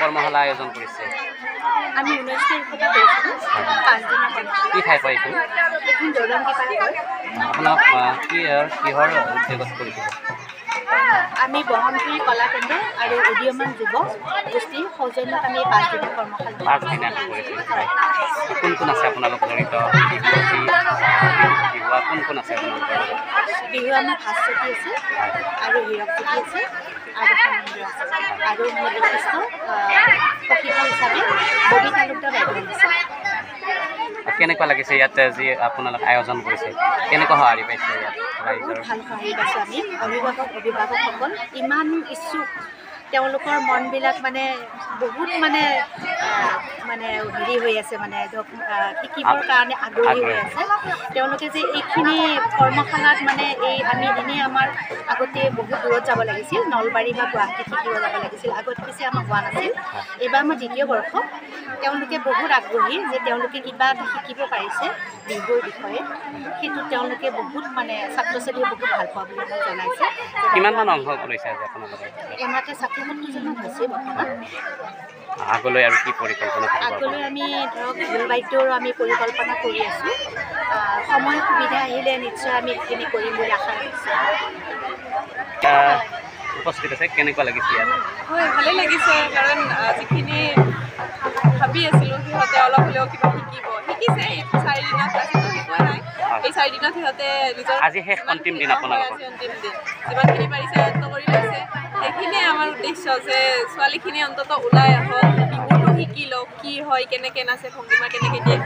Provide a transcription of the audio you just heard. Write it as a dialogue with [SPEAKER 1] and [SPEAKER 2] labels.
[SPEAKER 1] কৰ্মশালা আয়োজন কৰিছে?
[SPEAKER 2] আমি 19 তাৰিখৰ পৰা কৰিছিলোঁ 5 দিনৰ কৰ্মশালা।
[SPEAKER 1] কি ঠাই কয় এইখন?
[SPEAKER 2] এইখন দৌলংগী পাৰা হয়।
[SPEAKER 1] আপোনাক কিহৰ উদ্যোগত কৰিছিল?
[SPEAKER 2] আমি বহনপুৰী কলা কেন্দ্ৰ আৰু উদীয়মান যুৱ গোষ্ঠীৰ সৌজন্যত আমি 5 দিনৰ কৰ্মশালা
[SPEAKER 1] 5 দিনীয়া কৰিছিল। কোন কোন আছে আপোনালোক জড়িত? বিহুৱা কোন কোন আছে আপোনালোকৰ লগত?
[SPEAKER 2] বিহু আমাৰ ভাস্বতী আছে আৰু হীৰকজ্যোতি আছে আৰু সমুদ্ৰ আছে আৰু মোৰ বিশিষ্ট প্ৰশিক্ষক হিচাপে ববী তালুকদাৰ বাইদেউ আছে।
[SPEAKER 1] কেনেকুৱা লাগিছে ইয়াত যি আপোনালোক আয়োজন কৰিছে? কেনেকুৱা সঁহাৰি পাইছে ইয়াত ৰাইজৰ?
[SPEAKER 2] বহুত ভাল সঁহাৰি পাইছোঁ আমি। অভিভাৱকসকল ইমান ইচ্ছুক, তেওঁলোকৰ মনবিলাক মানে বহুত মানে হেৰি হৈ আছে, মানে ধৰক শিকিবৰ কাৰণে আগ্ৰহী হৈ আছে। তেওঁলোকে যে এইখিনি কৰ্মশালাত মানে আমি এনেই আমাৰ আগতে বহুত দূৰত যাব লাগিছিল, নলবাৰী বা গুৱাহাটীত শিকিব যাব লাগিছিল, আগত পিছে আমাৰ হোৱা নাছিল। এইবাৰ আমাৰ 2য় বৰ্ষ। তেওঁলোকে বহুত আগ্ৰহী যে তেওঁলোকে কিবা এটা শিকিব পাৰিছে বিহুৰ বিষয়ে। সেইটো তেওঁলোকে বহুত মানে ছাত্ৰ ছাত্ৰীয়ে বহুত ভাল পোৱা বুলি মোক জনাইছে।
[SPEAKER 1] কিমানমান অংশ লৈছে আজি আপোনালোকে?
[SPEAKER 2] এমাতে 60-70 হৈছে বৰ্তমান।
[SPEAKER 1] আগলৈ আৰু কি পৰিকল্পনা থাকিব?
[SPEAKER 2] আগলৈ আমি ধৰক ঢোল বাদ্যৰো আমি পৰিকল্পনা কৰি আছোঁ। সময় সুবিধা আহিলে নিশ্চয় আমি এইখিনি কৰিম বুলি আশা ৰাখিছোঁ।
[SPEAKER 1] উপস্থিত আছে, কেনেকুৱা লাগিছে ইয়াত?
[SPEAKER 3] হয়, ভালেই লাগিছে, কাৰণ যিখিনি ভাবি আছিলোঁ সিহঁতে অলপ হ'লেও কিবা শিকিছে। 4 দিনত ক্লাছতো শিকোৱা নাই। এই 4 দিনত সিহঁতে নিজৰ
[SPEAKER 1] আজি শেষ অন্তিম দিন আপোনালোকৰ?
[SPEAKER 3] আজি অন্তিম দিন। যিমানখিনি পাৰিছে আয়ত্ব কৰি লৈছে। সেইখিনিয়ে আমাৰ উদ্দেশ্য যে ছোৱালীখিনি অন্ততঃ ওলাই আহক, বিহুটো শিকি লওক, কি হয়, কেনেকৈ নাচে, ভংগীমা কেনেকৈ দিয়ে,